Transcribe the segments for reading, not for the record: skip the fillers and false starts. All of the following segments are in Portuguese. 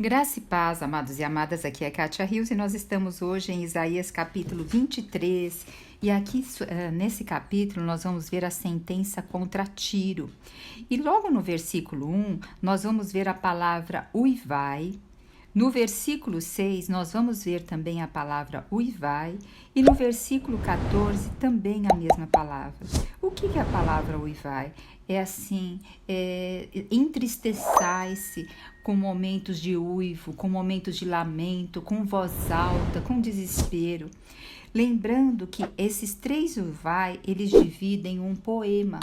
Graça e paz, amados e amadas, aqui é Kátia Rios e nós estamos hoje em Isaías capítulo 23 e aqui nesse capítulo nós vamos ver a sentença contra Tiro. E logo no versículo 1 nós vamos ver a palavra uivai. No versículo 6, nós vamos ver também a palavra uivai, e no versículo 14, também a mesma palavra. O que é a palavra uivai? É assim, entristeçai-se com momentos de uivo, com momentos de lamento, com voz alta, com desespero. Lembrando que esses três uivai, eles dividem um poema.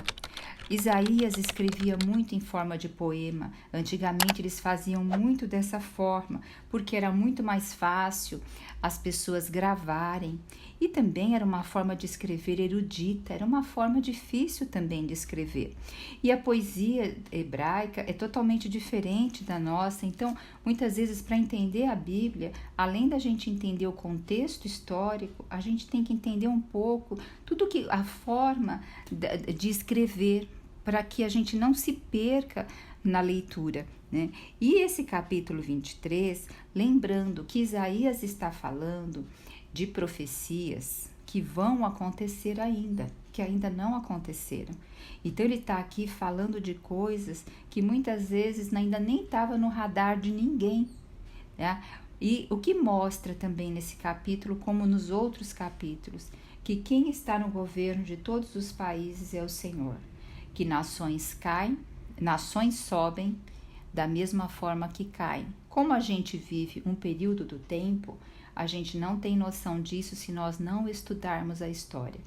Isaías escrevia muito em forma de poema. Antigamente eles faziam muito dessa forma, porque era muito mais fácil as pessoas gravarem. E também era uma forma de escrever erudita, era uma forma difícil também de escrever. E a poesia hebraica é totalmente diferente da nossa, então muitas vezes para entender a Bíblia, além da gente entender o contexto histórico, a gente tem que entender um pouco tudo que a forma de escrever, para que a gente não se perca na leitura, né? E esse capítulo 23, lembrando que Isaías está falando de profecias que vão acontecer ainda, que ainda não aconteceram. Então ele está aqui falando de coisas que muitas vezes ainda nem estava no radar de ninguém, né? E o que mostra também nesse capítulo, como nos outros capítulos, que quem está no governo de todos os países é o Senhor. Que nações caem, nações sobem da mesma forma que caem. Como a gente vive um período do tempo, a gente não tem noção disso se nós não estudarmos a história.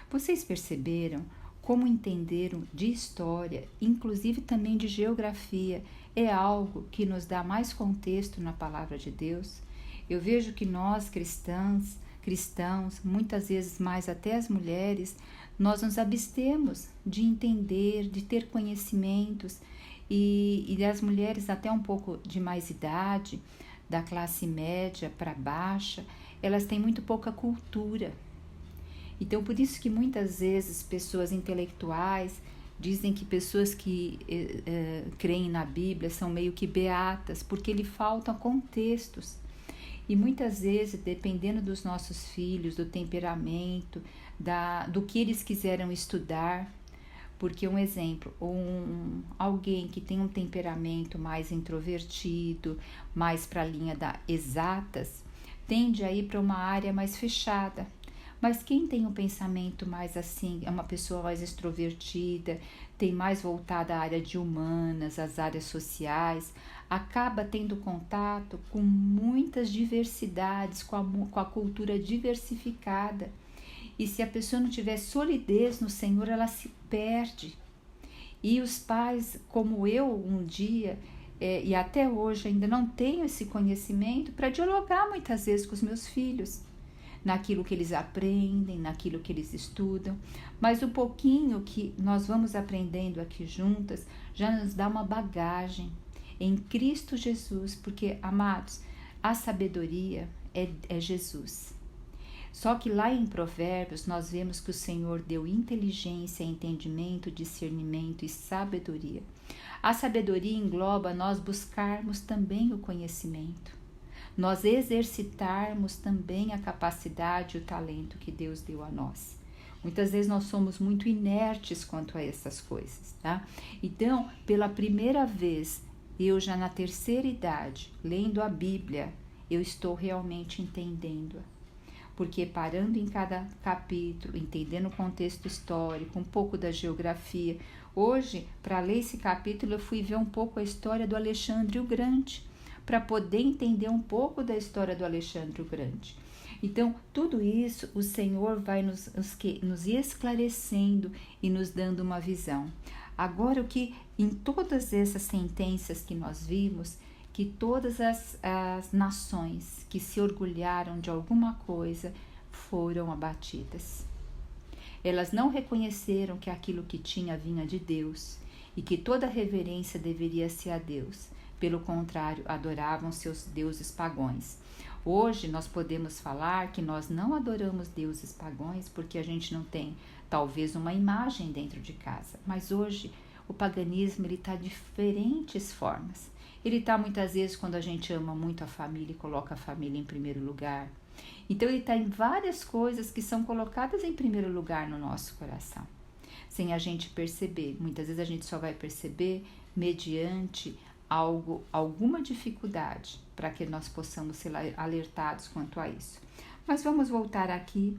Vocês perceberam como entenderam de história, inclusive também de geografia, é algo que nos dá mais contexto na palavra de Deus? Eu vejo que nós cristãos, muitas vezes mais até as mulheres, nós nos abstemos de entender, de ter conhecimentos, e as mulheres até um pouco de mais idade, da classe média para baixa, elas têm muito pouca cultura. Então, por isso que muitas vezes pessoas intelectuais dizem que pessoas que creem na Bíblia são meio que beatas, porque lhe faltam contextos. E muitas vezes, dependendo dos nossos filhos, do temperamento, do que eles quiseram estudar, porque um exemplo, alguém que tem um temperamento mais introvertido, mais para a linha das exatas, tende a ir para uma área mais fechada. Mas quem tem um pensamento mais assim, é uma pessoa mais extrovertida, tem mais voltada à área de humanas, às áreas sociais, acaba tendo contato com muitas diversidades, com a cultura diversificada. E se a pessoa não tiver solidez no Senhor, ela se perde. E os pais, como eu um dia, e até hoje ainda não tenho esse conhecimento para dialogar muitas vezes com os meus filhos, naquilo que eles aprendem, naquilo que eles estudam, mas o pouquinho que nós vamos aprendendo aqui juntas já nos dá uma bagagem em Cristo Jesus, porque, amados, a sabedoria é Jesus. Só que lá em Provérbios nós vemos que o Senhor deu inteligência, entendimento, discernimento e sabedoria. A sabedoria engloba nós buscarmos também o conhecimento, nós exercitarmos também a capacidade e o talento que Deus deu a nós. Muitas vezes nós somos muito inertes quanto a essas coisas, tá? Então, pela primeira vez, eu já na terceira idade, lendo a Bíblia, eu estou realmente entendendo-a. Porque parando em cada capítulo, entendendo o contexto histórico, um pouco da geografia. Hoje, para ler esse capítulo, eu fui ver um pouco a história do Alexandre o Grande, para poder entender um pouco da história do Alexandre o Grande. Então, tudo isso o Senhor vai nos esclarecendo e nos dando uma visão. Agora, o que em todas essas sentenças que nós vimos, que todas as nações que se orgulharam de alguma coisa foram abatidas. Elas não reconheceram que aquilo que tinha vinha de Deus e que toda reverência deveria ser a Deus. Pelo contrário, adoravam seus deuses pagãos. Hoje nós podemos falar que nós não adoramos deuses pagãos porque a gente não tem talvez uma imagem dentro de casa. Mas hoje o paganismo está de diferentes formas. Ele está muitas vezes quando a gente ama muito a família e coloca a família em primeiro lugar. Então ele está em várias coisas que são colocadas em primeiro lugar no nosso coração, sem a gente perceber. Muitas vezes a gente só vai perceber mediante alguma dificuldade, para que nós possamos ser alertados quanto a isso. Mas vamos voltar aqui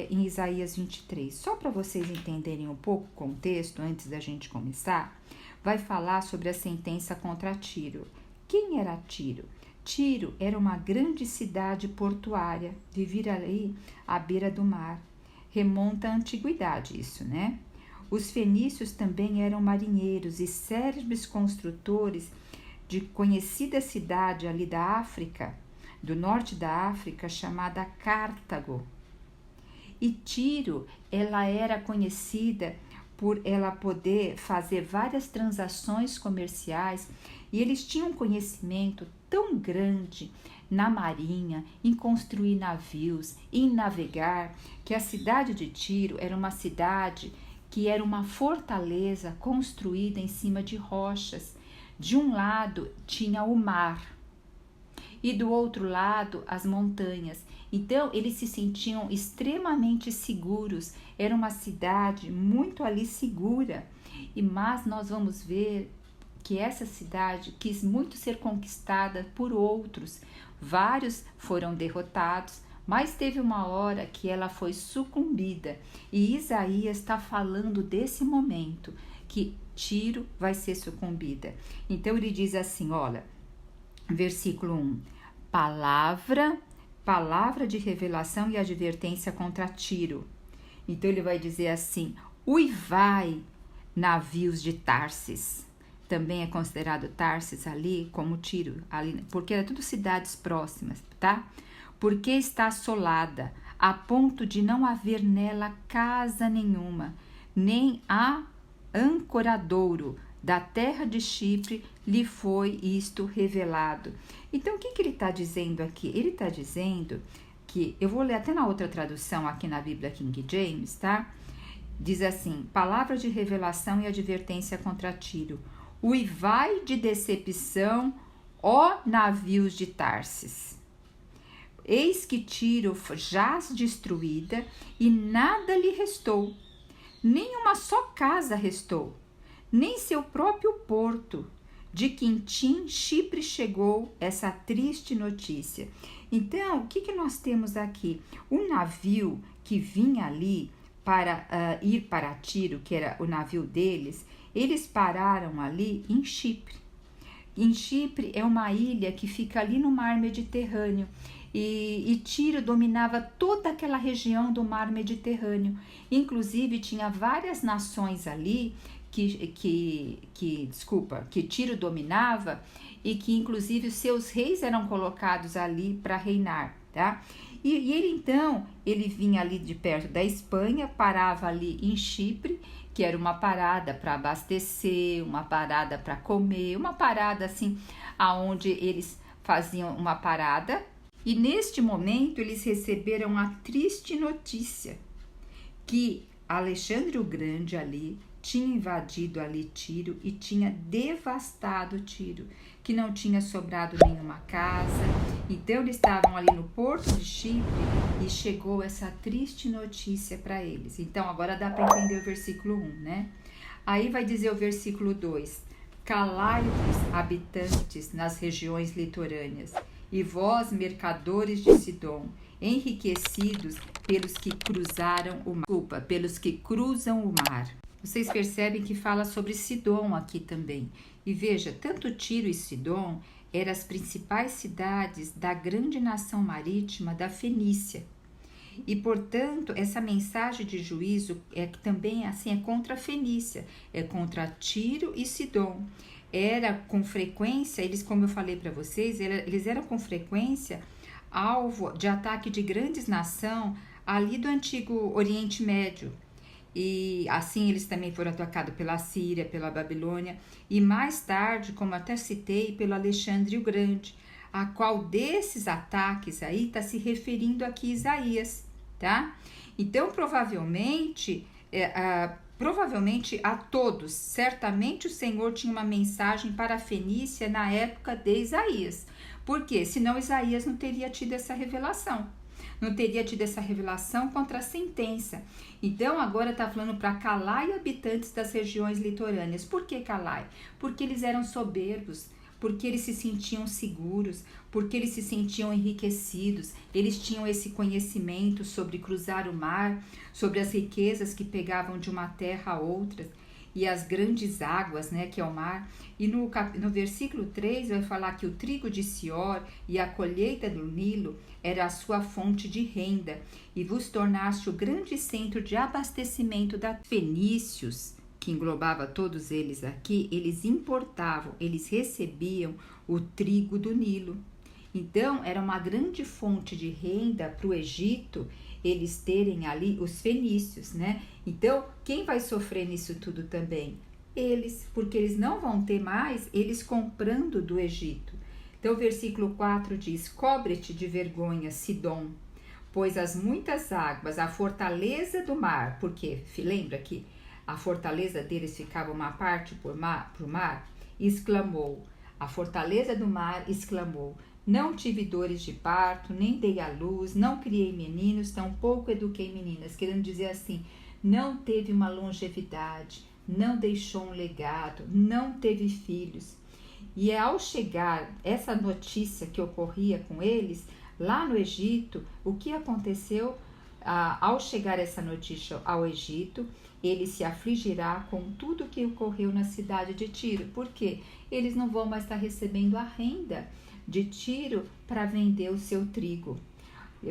em Isaías 23, só para vocês entenderem um pouco o contexto, antes da gente começar. Vai falar sobre a sentença contra Tiro. Quem era Tiro? Tiro era uma grande cidade portuária, vivia ali à beira do mar. Remonta à antiguidade isso, né? Os fenícios também eram marinheiros e célebres construtores de conhecida cidade ali da África, do norte da África, chamada Cartago. E Tiro, ela era conhecida por ela poder fazer várias transações comerciais, e eles tinham um conhecimento tão grande na marinha, em construir navios, em navegar, que a cidade de Tiro era uma cidade que era uma fortaleza construída em cima de rochas. De um lado tinha o mar e do outro lado as montanhas. Então eles se sentiam extremamente seguros. Era uma cidade muito ali segura. Mas nós vamos ver que essa cidade quis muito ser conquistada por outros. Vários foram derrotados, mas teve uma hora que ela foi sucumbida. E Isaías está falando desse momento, que Tiro vai ser sucumbida. Então ele diz assim, olha, versículo 1, palavra de revelação e advertência contra Tiro. Então ele vai dizer assim, uivai, navios de Tarsis. Também é considerado Tarsis ali como Tiro, ali, porque era tudo cidades próximas, tá? Porque está assolada, a ponto de não haver nela casa nenhuma, nem há ancoradouro. Da terra de Chipre lhe foi isto revelado. Então, o que ele está dizendo aqui? Ele está dizendo que, eu vou ler até na outra tradução aqui na Bíblia King James, tá? Diz assim, palavra de revelação e advertência contra Tiro. Uivai de decepção, ó navios de Tarsis. Eis que Tiro jaz destruída e nada lhe restou, nem uma só casa restou, nem seu próprio porto. De Quintim, Chipre chegou essa triste notícia. Então, o que nós temos aqui? Um navio que vinha ali para ir para Tiro, que era o navio deles, eles pararam ali em Chipre. Em Chipre é uma ilha que fica ali no mar Mediterrâneo. E Tiro dominava toda aquela região do mar Mediterrâneo. Inclusive, tinha várias nações ali que Tiro dominava e que inclusive os seus reis eram colocados ali para reinar, tá? E ele então, ele vinha ali de perto da Espanha, parava ali em Chipre, que era uma parada para abastecer, uma parada para comer, uma parada assim, aonde eles faziam uma parada. E neste momento eles receberam a triste notícia que Alexandre o Grande ali tinha invadido ali Tiro e tinha devastado Tiro, que não tinha sobrado nenhuma casa. Então eles estavam ali no porto de Chipre e chegou essa triste notícia para eles. Então agora dá para entender o versículo 1, né? Aí vai dizer o versículo 2: calai-vos, habitantes nas regiões litorâneas, e vós, mercadores de Sidom, enriquecidos pelos que cruzam o mar. Vocês percebem que fala sobre Sidom aqui também. E veja, tanto Tiro e Sidom eram as principais cidades da grande nação marítima da Fenícia. E, portanto, essa mensagem de juízo é que também assim é contra a Fenícia, é contra Tiro e Sidom. Era com frequência, eles, como eu falei para vocês, eles eram com frequência alvo de ataque de grandes nações ali do antigo Oriente Médio. E assim eles também foram atacados pela Síria, pela Babilônia e mais tarde, como até citei, pelo Alexandre o Grande, a qual desses ataques aí está se referindo aqui Isaías, tá? Então, provavelmente, provavelmente a todos. Certamente o Senhor tinha uma mensagem para a Fenícia na época de Isaías. Por quê? Senão Isaías não teria tido essa revelação. Não teria tido essa revelação contra a sentença. Então agora está falando para Calai, habitantes das regiões litorâneas. Por que Calai? Porque eles eram soberbos, porque eles se sentiam seguros, porque eles se sentiam enriquecidos, eles tinham esse conhecimento sobre cruzar o mar, sobre as riquezas que pegavam de uma terra a outra e as grandes águas, né, que é o mar. E no versículo 3 vai falar que o trigo de Sior e a colheita do Nilo era a sua fonte de renda, e vos tornaste o grande centro de abastecimento da fenícios, que englobava todos eles aqui. Eles importavam, eles recebiam o trigo do Nilo. Então, era uma grande fonte de renda para o Egito, eles terem ali os fenícios, né? Então, quem vai sofrer nisso tudo também? Eles, porque eles não vão ter mais eles comprando do Egito. Então, o versículo 4 diz: cobre-te de vergonha, Sidom, pois as muitas águas, a fortaleza do mar, porque lembra que a fortaleza deles ficava uma parte pro mar, exclamou, a fortaleza do mar exclamou, não tive dores de parto, nem dei à luz, não criei meninos, tampouco eduquei meninas, querendo dizer assim, não teve uma longevidade, não deixou um legado, não teve filhos. E ao chegar essa notícia que ocorria com eles, lá no Egito, o que aconteceu? Ao chegar essa notícia ao Egito, ele se afligirá com tudo que ocorreu na cidade de Tiro. Por quê? Eles não vão mais estar recebendo a renda de Tiro para vender o seu trigo.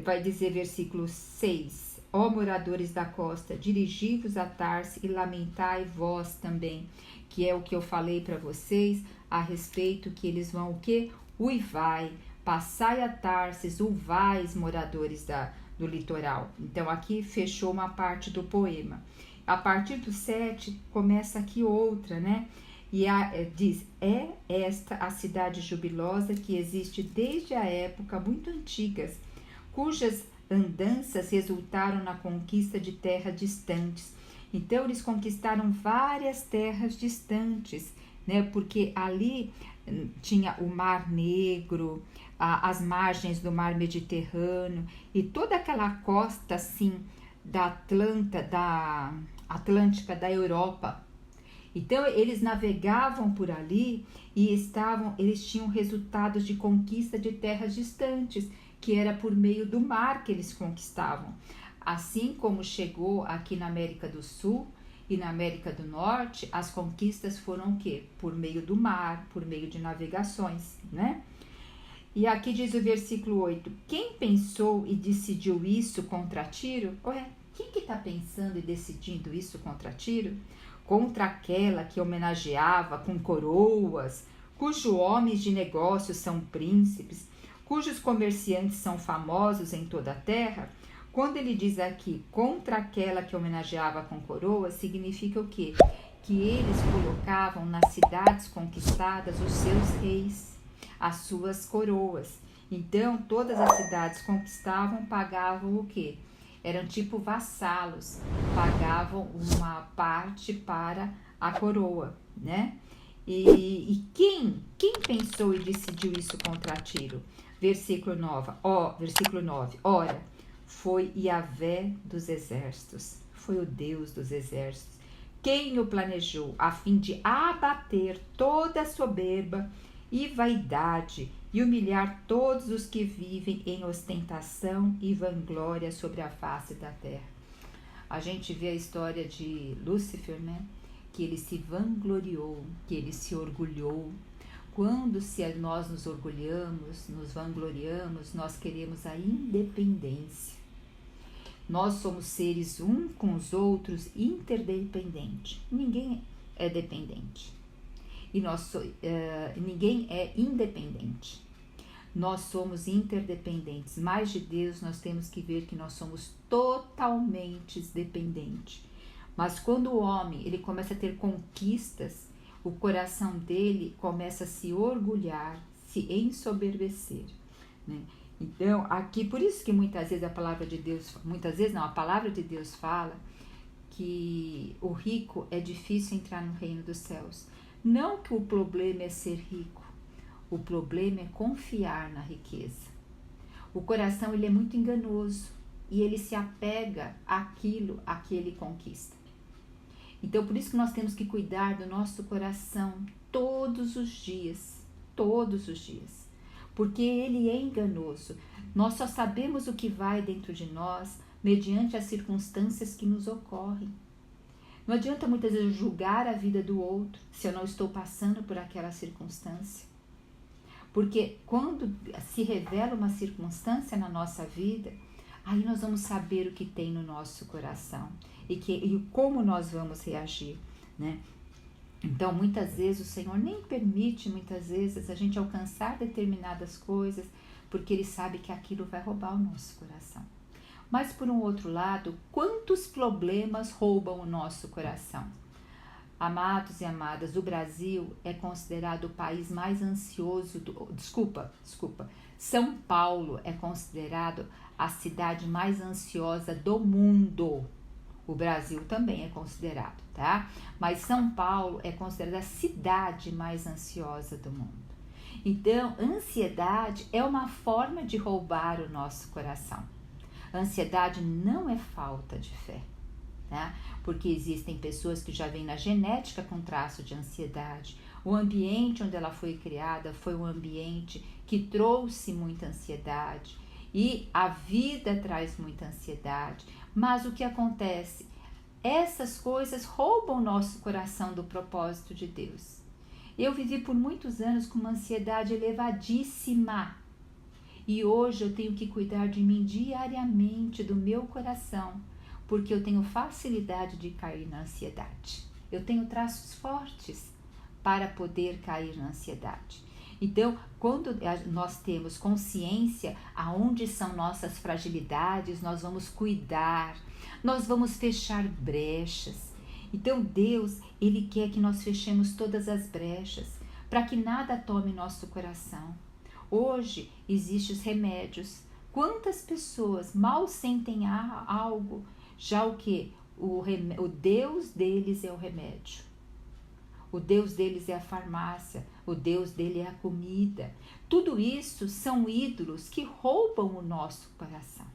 Vai dizer versículo 6, ó moradores da costa, dirigi-vos a Tarse e lamentai vós também, que é o que eu falei para vocês a respeito que eles vão o quê? Uivai, passai a Tarses, uvais, moradores do litoral. Então aqui fechou uma parte do poema. A partir do 7 começa aqui outra, né? E diz, é esta a cidade jubilosa que existe desde a época muito antigas, cujas andanças resultaram na conquista de terras distantes. Então eles conquistaram várias terras distantes, né? Porque ali tinha o Mar Negro, as margens do Mar Mediterrâneo e toda aquela costa assim da Atlântica da Europa. Então eles navegavam por ali e eles tinham resultados de conquista de terras distantes, que era por meio do mar que eles conquistavam. Assim como chegou aqui na América do Sul e na América do Norte, as conquistas foram o quê? Por meio do mar, por meio de navegações, né? E aqui diz o versículo 8, quem pensou e decidiu isso contra Tiro? Ué, quem que está pensando e decidindo isso contra Tiro? Contra aquela que homenageava com coroas, cujos homens de negócios são príncipes, cujos comerciantes são famosos em toda a terra? Quando ele diz aqui, contra aquela que homenageava com coroas, significa o quê? Que eles colocavam nas cidades conquistadas os seus reis, as suas coroas. Então, todas as cidades conquistavam, pagavam o quê? Eram tipo vassalos, pagavam uma parte para a coroa, né? E quem pensou e decidiu isso contra Tiro? Versículo 9, ora, foi Yahvé dos exércitos, foi o Deus dos exércitos, quem o planejou a fim de abater toda a soberba e vaidade e humilhar todos os que vivem em ostentação e vanglória sobre a face da terra. A gente vê a história de Lúcifer, né? Que ele se vangloriou, que ele se orgulhou. Quando nós nos orgulhamos, nos vangloriamos, nós queremos a independência. Nós somos seres um com os outros interdependentes. Ninguém é dependente. E ninguém é independente. Nós somos interdependentes, mas de Deus nós temos que ver que nós somos totalmente dependentes. Mas quando o homem ele começa a ter conquistas, o coração dele começa a se orgulhar, se ensoberbecer, né? Então, aqui, por isso que muitas vezes a palavra de Deus, a palavra de Deus fala que o rico é difícil entrar no reino dos céus. Não que o problema é ser rico, o problema é confiar na riqueza. O coração ele é muito enganoso e ele se apega àquilo a que ele conquista. Então, por isso que nós temos que cuidar do nosso coração todos os dias, porque ele é enganoso. Nós só sabemos o que vai dentro de nós mediante as circunstâncias que nos ocorrem. Não adianta muitas vezes julgar a vida do outro se eu não estou passando por aquela circunstância. Porque quando se revela uma circunstância na nossa vida, aí nós vamos saber o que tem no nosso coração e como nós vamos reagir, né? Então, muitas vezes o Senhor nem permite, muitas vezes, a gente alcançar determinadas coisas, porque Ele sabe que aquilo vai roubar o nosso coração. Mas, por um outro lado, quantos problemas roubam o nosso coração? Amados e amadas, o Brasil é considerado o país mais ansioso São Paulo é considerado a cidade mais ansiosa do mundo. O Brasil também é considerado, tá? Mas São Paulo é considerada a cidade mais ansiosa do mundo. Então, ansiedade é uma forma de roubar o nosso coração. Ansiedade não é falta de fé, tá? Porque existem pessoas que já vêm na genética com traço de ansiedade. O ambiente onde ela foi criada foi um ambiente que trouxe muita ansiedade e a vida traz muita ansiedade. Mas o que acontece? Essas coisas roubam o nosso coração do propósito de Deus. Eu vivi por muitos anos com uma ansiedade elevadíssima. E hoje eu tenho que cuidar de mim diariamente, do meu coração, porque eu tenho facilidade de cair na ansiedade. Eu tenho traços fortes para poder cair na ansiedade. Então, quando nós temos consciência aonde são nossas fragilidades, nós vamos cuidar, nós vamos fechar brechas. Então, Deus, Ele quer que nós fechemos todas as brechas, para que nada tome nosso coração. Hoje, existem os remédios. Quantas pessoas mal sentem algo? Já o que? O Deus deles é o remédio. O Deus deles é a farmácia, o Deus dele é a comida. Tudo isso são ídolos que roubam o nosso coração.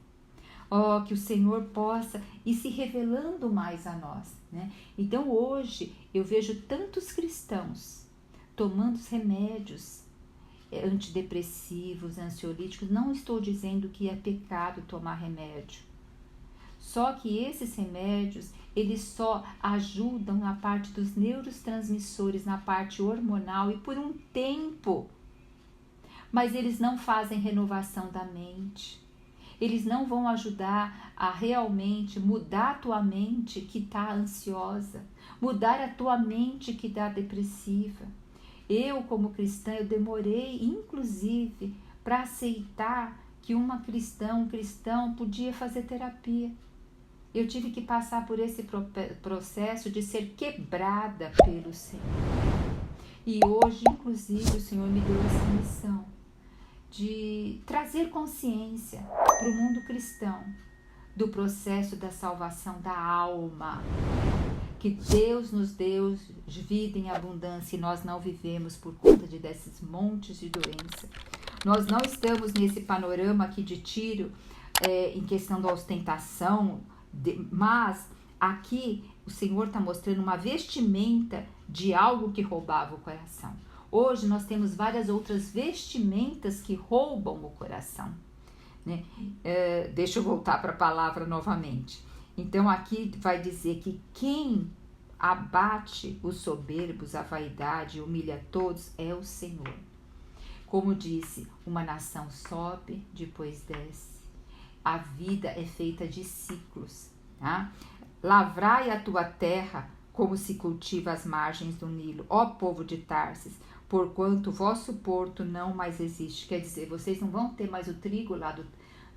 Oh, que o Senhor possa ir se revelando mais a nós, né? Então hoje eu vejo tantos cristãos tomando os remédios antidepressivos, ansiolíticos. Não estou dizendo que é pecado tomar remédio. Só que esses remédios, eles só ajudam na parte dos neurotransmissores, na parte hormonal e por um tempo. Mas eles não fazem renovação da mente. Eles não vão ajudar a realmente mudar a tua mente que está ansiosa, mudar a tua mente que está depressiva. Eu, como cristã, eu demorei, inclusive, para aceitar que um cristão podia fazer terapia. Eu tive que passar por esse processo de ser quebrada pelo Senhor. E hoje, inclusive, o Senhor me deu essa missão de trazer consciência para o mundo cristão do processo da salvação da alma. Que Deus nos deu vida em abundância e nós não vivemos por conta desses montes de doença. Nós não estamos nesse panorama aqui de Tiro, em questão da ostentação, mas aqui o Senhor está mostrando uma vestimenta de algo que roubava o coração. Hoje nós temos várias outras vestimentas que roubam o coração, né? Deixa eu voltar para a palavra novamente. Então aqui vai dizer que quem abate os soberbos, a vaidade, humilha todos, é o Senhor. Como disse, uma nação sobe, depois desce. A vida é feita de ciclos, tá? Lavrai a tua terra como se cultiva as margens do Nilo, ó povo de Tarsis, porquanto o vosso porto não mais existe. Quer dizer, vocês não vão ter mais o trigo lá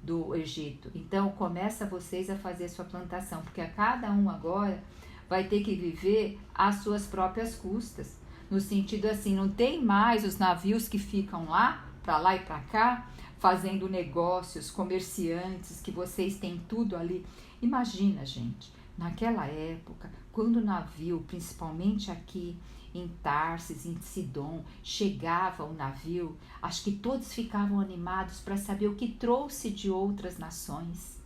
do Egito. Então, começa vocês a fazer sua plantação, porque a cada um agora vai ter que viver às suas próprias custas. No sentido assim, não tem mais os navios que ficam lá e para cá, fazendo negócios, comerciantes, que vocês têm tudo ali. Imagina, gente, Naquela época, quando o navio, principalmente aqui em Tarsis, em Sidom, chegava o navio, acho que todos ficavam animados para saber o que trouxe de outras nações.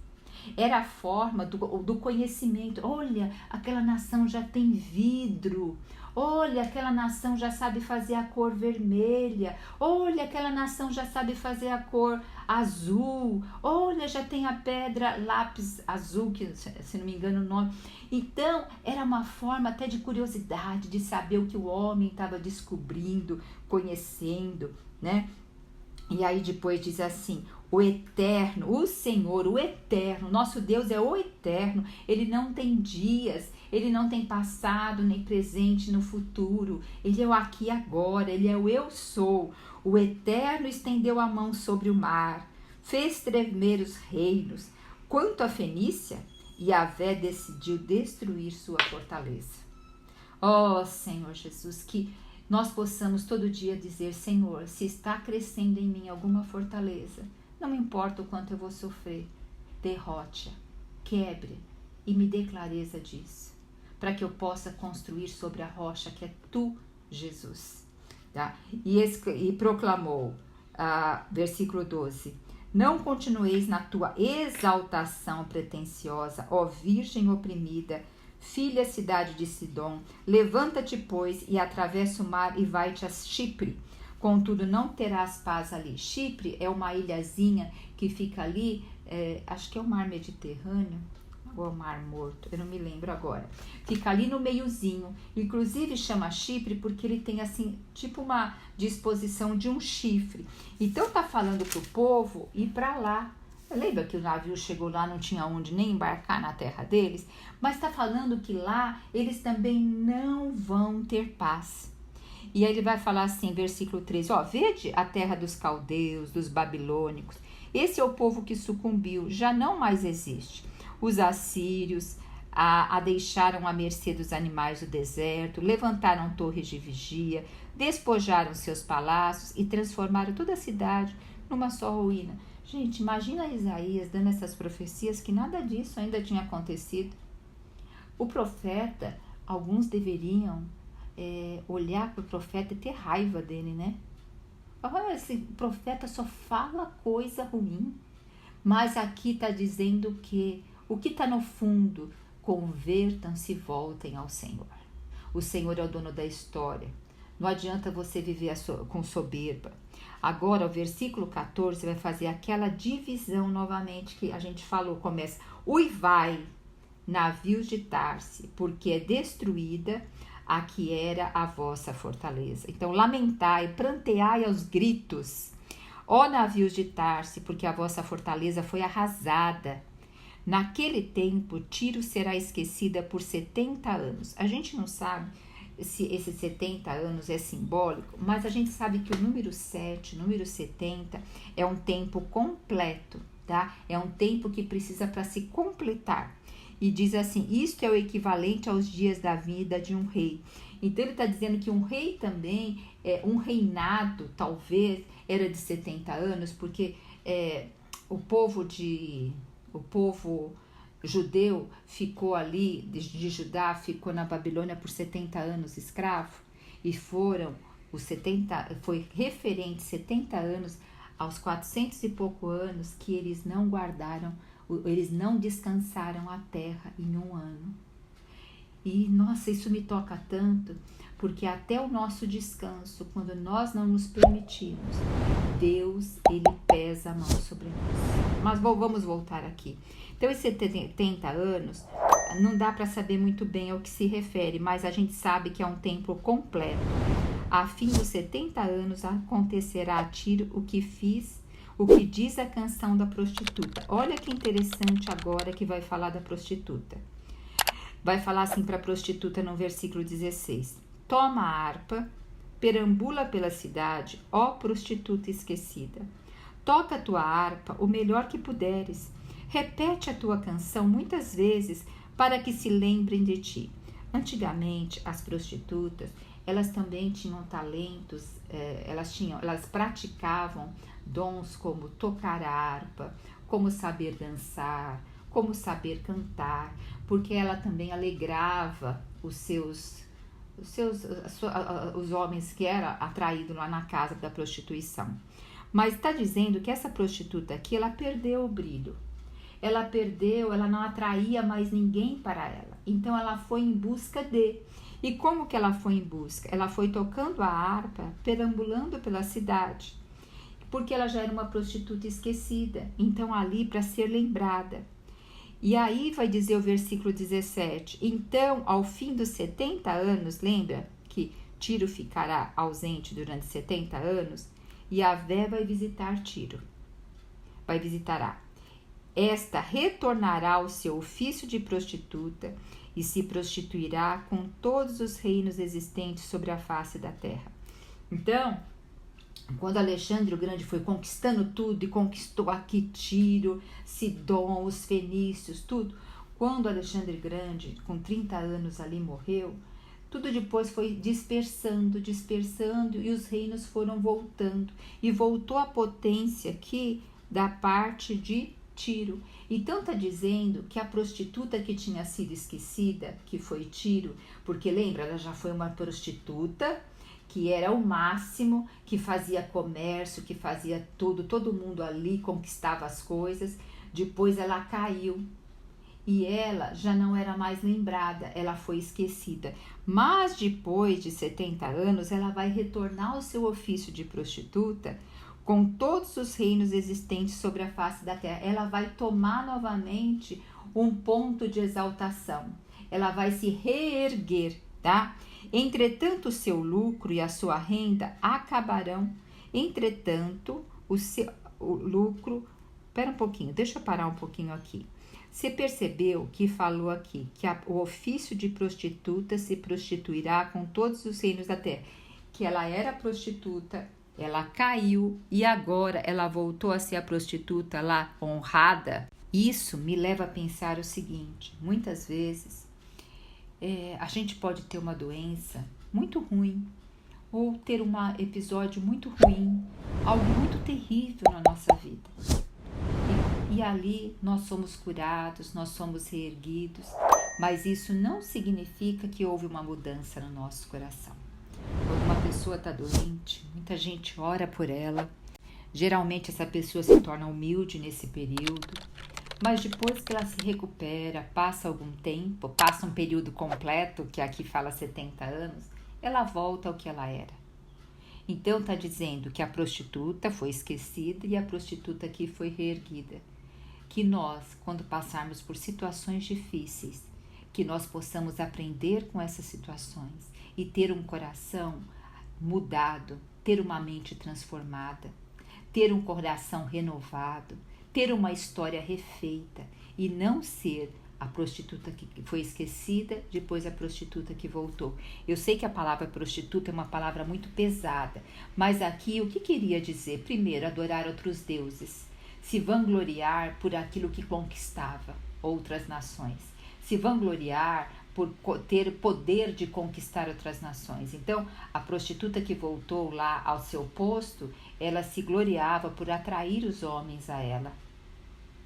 Era a forma do conhecimento. Olha, aquela nação já tem vidro. Olha, aquela nação já sabe fazer a cor vermelha. Olha, aquela nação já sabe fazer a cor azul. Olha, já tem a pedra lápis azul, que se não me engano o nome. Então, era uma forma até de curiosidade, de saber o que o homem estava descobrindo, conhecendo, né? E aí depois diz assim: o eterno, o Senhor, o eterno, nosso Deus é o eterno, ele não tem dias, ele não tem passado, nem presente no futuro, ele é o aqui e agora, ele é o eu sou. O eterno estendeu a mão sobre o mar, fez tremer os reinos. Quanto a Fenícia, Yahvé decidiu destruir sua fortaleza. Ó Senhor Jesus, que nós possamos todo dia dizer: Senhor, se está crescendo em mim alguma fortaleza, não importa o quanto eu vou sofrer, derrote-a, quebre e me dê clareza disso, para que eu possa construir sobre a rocha que é tu, Jesus. Tá? E proclamou, versículo 12: não continueis na tua exaltação pretensiosa, ó virgem oprimida, filha cidade de Sidom, levanta-te, pois, e atravessa o mar e vai-te a Chipre. Contudo, não terás paz ali. Chipre é uma ilhazinha que fica ali, acho que é o mar Mediterrâneo, ou é o mar Morto, eu não me lembro agora. Fica ali no meiozinho, inclusive chama Chipre porque ele tem assim, tipo uma disposição de um chifre. Então tá falando pro povo ir para lá. Lembra que o navio chegou lá, não tinha onde nem embarcar na terra deles? Mas está falando que lá eles também não vão ter paz. E aí ele vai falar assim, versículo 13, vede a terra dos caldeus, dos babilônicos. Esse é o povo que sucumbiu, já não mais existe. Os assírios a deixaram à mercê dos animais do deserto, levantaram torres de vigia, despojaram seus palácios e transformaram toda a cidade numa só ruína. Gente, imagina Isaías dando essas profecias que nada disso ainda tinha acontecido. O profeta, alguns deveriam olhar para o profeta e ter raiva dele, né? Esse profeta só fala coisa ruim. Mas aqui está dizendo que o que está no fundo, convertam-se e voltem ao Senhor. O Senhor é o dono da história. Não adianta você viver com soberba. Agora, o versículo 14 vai fazer aquela divisão novamente que a gente falou, começa: uivai, navios de Tarse, porque é destruída a que era a vossa fortaleza. Então, lamentai, pranteai aos gritos, ó navios de Tarse, porque a vossa fortaleza foi arrasada. Naquele tempo, Tiro será esquecida por 70 anos. A gente não sabe se esses 70 anos é simbólico, mas a gente sabe que o número 7, o número 70, é um tempo completo, tá? É um tempo que precisa para se completar. E diz assim: isto é o equivalente aos dias da vida de um rei. Então ele está dizendo que um rei também, um reinado talvez era de 70 anos, porque o povo judeu ficou ali, de Judá, ficou na Babilônia por 70 anos escravo, e foi referente 70 anos aos 400 e pouco anos que eles não guardaram, eles não descansaram a terra em um ano. E, nossa, isso me toca tanto, porque até o nosso descanso, quando nós não nos permitimos, Deus, ele pesa a mão sobre nós. Mas vamos voltar aqui. Então, esses 70 anos, não dá para saber muito bem ao que se refere, mas a gente sabe que é um tempo completo. A fim dos 70 anos acontecerá a Tiro o que diz a canção da prostituta. Olha que interessante agora que vai falar da prostituta. Vai falar assim para a prostituta no versículo 16. Toma a harpa, perambula pela cidade, ó prostituta esquecida. Toca a tua harpa o melhor que puderes. Repete a tua canção muitas vezes para que se lembrem de ti. Antigamente, as prostitutas, elas também tinham talentos, elas praticavam dons como tocar a harpa, como saber dançar, como saber cantar, porque ela também alegrava os homens que eram atraídos lá na casa da prostituição. Mas está dizendo que essa prostituta aqui, ela perdeu o brilho. Ela perdeu, ela não atraía mais ninguém para ela. Então ela foi em busca de. E como que ela foi em busca? Ela foi tocando a harpa, perambulando pela cidade, porque ela já era uma prostituta esquecida. Então ali para ser lembrada. E aí vai dizer o versículo 17. Então, ao fim dos 70 anos, lembra que Tiro ficará ausente durante 70 anos? E Yahvé vai visitar Tiro. Visitará. Esta retornará ao seu ofício de prostituta e se prostituirá com todos os reinos existentes sobre a face da terra. Então, quando Alexandre o Grande foi conquistando tudo e conquistou aqui Tiro, Sidom, os fenícios, tudo, quando Alexandre Grande, com 30 anos ali, morreu, tudo depois foi dispersando e os reinos foram voltando. E voltou a potência aqui da parte de Tiro. Então está dizendo que a prostituta que tinha sido esquecida, que foi Tiro, porque lembra, ela já foi uma prostituta, que era o máximo, que fazia comércio, que fazia tudo, todo mundo ali conquistava as coisas. Depois ela caiu e ela já não era mais lembrada, ela foi esquecida. Mas depois de 70 anos, ela vai retornar ao seu ofício de prostituta com todos os reinos existentes sobre a face da terra. Ela vai tomar novamente um ponto de exaltação. Ela vai se reerguer, tá? Entretanto, o seu lucro e a sua renda acabarão. Entretanto, o lucro... Espera um pouquinho, deixa eu parar um pouquinho aqui. Você percebeu que falou aqui que o ofício de prostituta se prostituirá com todos os reinos da terra. Que ela era prostituta, ela caiu e agora ela voltou a ser a prostituta lá honrada. Isso me leva a pensar o seguinte: muitas vezes a gente pode ter uma doença muito ruim ou ter um episódio muito ruim, algo muito terrível na nossa vida. E ali nós somos curados, nós somos reerguidos, mas isso não significa que houve uma mudança no nosso coração. Quando uma pessoa está doente, muita gente ora por ela. Geralmente essa pessoa se torna humilde nesse período, mas depois que ela se recupera, passa algum tempo, passa um período completo, que aqui fala 70 anos, ela volta ao que ela era. Então está dizendo que a prostituta foi esquecida e a prostituta aqui foi reerguida. Que nós, quando passarmos por situações difíceis, que nós possamos aprender com essas situações e ter um coração mudado, ter uma mente transformada, ter um coração renovado, ter uma história refeita e não ser a prostituta que foi esquecida, depois a prostituta que voltou. Eu sei que a palavra prostituta é uma palavra muito pesada, mas aqui o que queria dizer? Primeiro, adorar outros deuses, se vangloriar por aquilo que conquistava outras nações, se vangloriar por ter poder de conquistar outras nações. Então, a prostituta que voltou lá ao seu posto, ela se gloriava por atrair os homens a ela.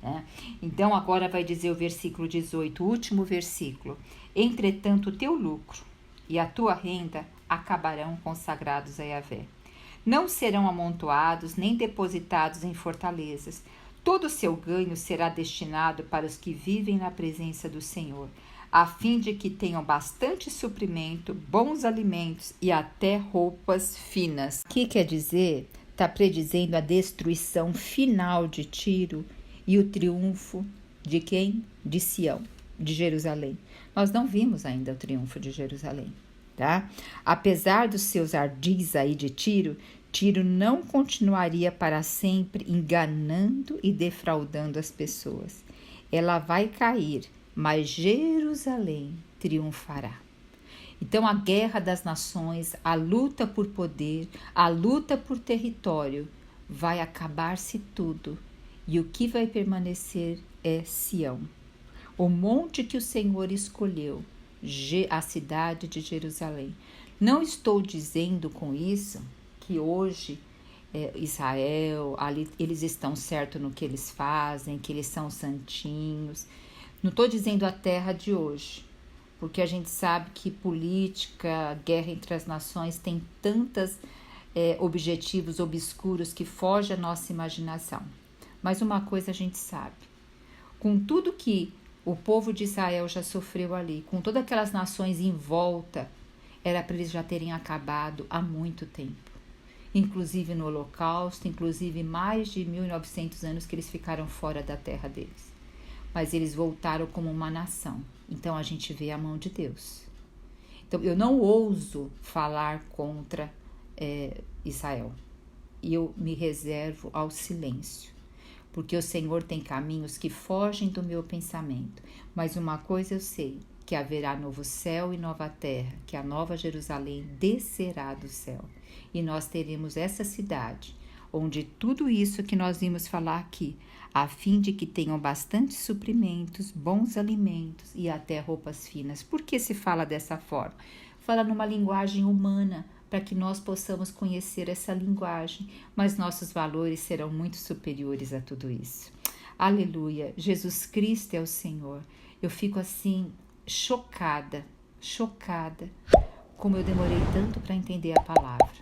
Né? Então, agora vai dizer o versículo 18, o último versículo. Entretanto, o teu lucro e a tua renda acabarão consagrados a Yahvé. Não serão amontoados nem depositados em fortalezas. Todo o seu ganho será destinado para os que vivem na presença do Senhor, a fim de que tenham bastante suprimento, bons alimentos e até roupas finas. O que quer dizer? Está predizendo a destruição final de Tiro e o triunfo de quem? De Sião, de Jerusalém. Nós não vimos ainda o triunfo de Jerusalém, tá? Apesar dos seus ardis aí de Tiro, Tiro não continuaria para sempre enganando e defraudando as pessoas. Ela vai cair, mas Jerusalém triunfará. Então, a guerra das nações, a luta por poder, a luta por território, vai acabar-se tudo. E o que vai permanecer é Sião, o monte que o Senhor escolheu, a cidade de Jerusalém. Não estou dizendo com isso que hoje Israel, ali eles estão certos no que eles fazem, que eles são santinhos. Não estou dizendo a terra de hoje, porque a gente sabe que política, guerra entre as nações tem tantos objetivos obscuros que fogem à nossa imaginação. Mas uma coisa a gente sabe, com tudo que o povo de Israel já sofreu ali, com todas aquelas nações em volta, era para eles já terem acabado há muito tempo. Inclusive no Holocausto, inclusive mais de 1900 anos que eles ficaram fora da terra deles. Mas eles voltaram como uma nação. Então a gente vê a mão de Deus. Então eu não ouso falar contra Israel. E eu me reservo ao silêncio. Porque o Senhor tem caminhos que fogem do meu pensamento. Mas uma coisa eu sei, que haverá novo céu e nova terra, que a nova Jerusalém descerá do céu. E nós teremos essa cidade, onde tudo isso que nós vimos falar aqui, a fim de que tenham bastante suprimentos, bons alimentos e até roupas finas. Por que se fala dessa forma? Fala numa linguagem humana, para que nós possamos conhecer essa linguagem, mas nossos valores serão muito superiores a tudo isso. Aleluia, Jesus Cristo é o Senhor. Eu fico assim, chocada, como eu demorei tanto para entender a palavra.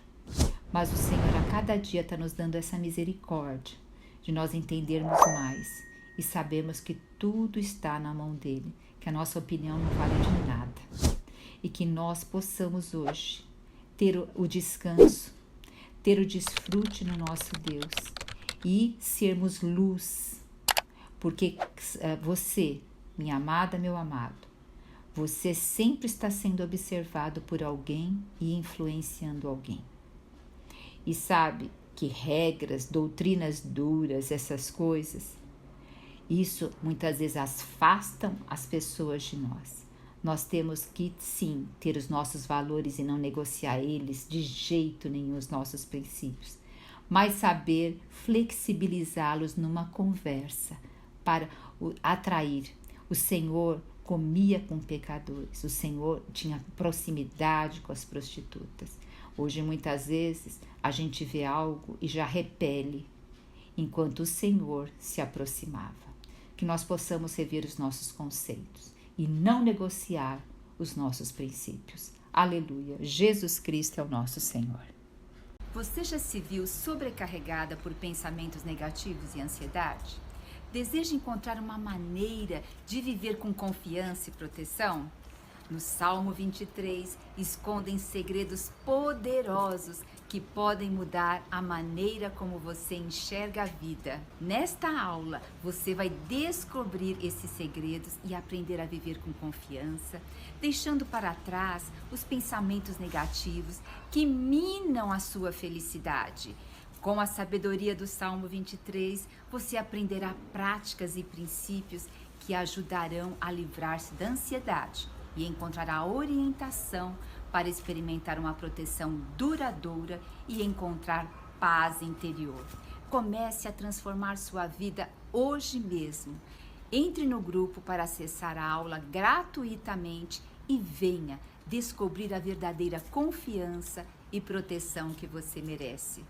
Mas o Senhor a cada dia está nos dando essa misericórdia, de nós entendermos mais e sabemos que tudo está na mão dele, que a nossa opinião não vale de nada. E que nós possamos hoje ter o descanso, ter o desfrute no nosso Deus e sermos luz. Porque você, minha amada, meu amado, você sempre está sendo observado por alguém e influenciando alguém. E sabe que regras, doutrinas duras, essas coisas, isso muitas vezes afastam as pessoas de nós. Nós temos que, sim, ter os nossos valores e não negociar eles de jeito nenhum, os nossos princípios, mas saber flexibilizá-los numa conversa para atrair. O Senhor comia com pecadores, o Senhor tinha proximidade com as prostitutas. Hoje, muitas vezes, a gente vê algo e já repele, enquanto o Senhor se aproximava. Que nós possamos rever os nossos conceitos e não negociar os nossos princípios. Aleluia! Jesus Cristo é o nosso Senhor. Você já se viu sobrecarregada por pensamentos negativos e ansiedade? Deseja encontrar uma maneira de viver com confiança e proteção? No Salmo 23, escondem segredos poderosos que podem mudar a maneira como você enxerga a vida. Nesta aula, você vai descobrir esses segredos e aprender a viver com confiança, deixando para trás os pensamentos negativos que minam a sua felicidade. Com a sabedoria do Salmo 23, você aprenderá práticas e princípios que ajudarão a livrar-se da ansiedade e encontrará orientação para experimentar uma proteção duradoura e encontrar paz interior. Comece a transformar sua vida hoje mesmo. Entre no grupo para acessar a aula gratuitamente e venha descobrir a verdadeira confiança e proteção que você merece.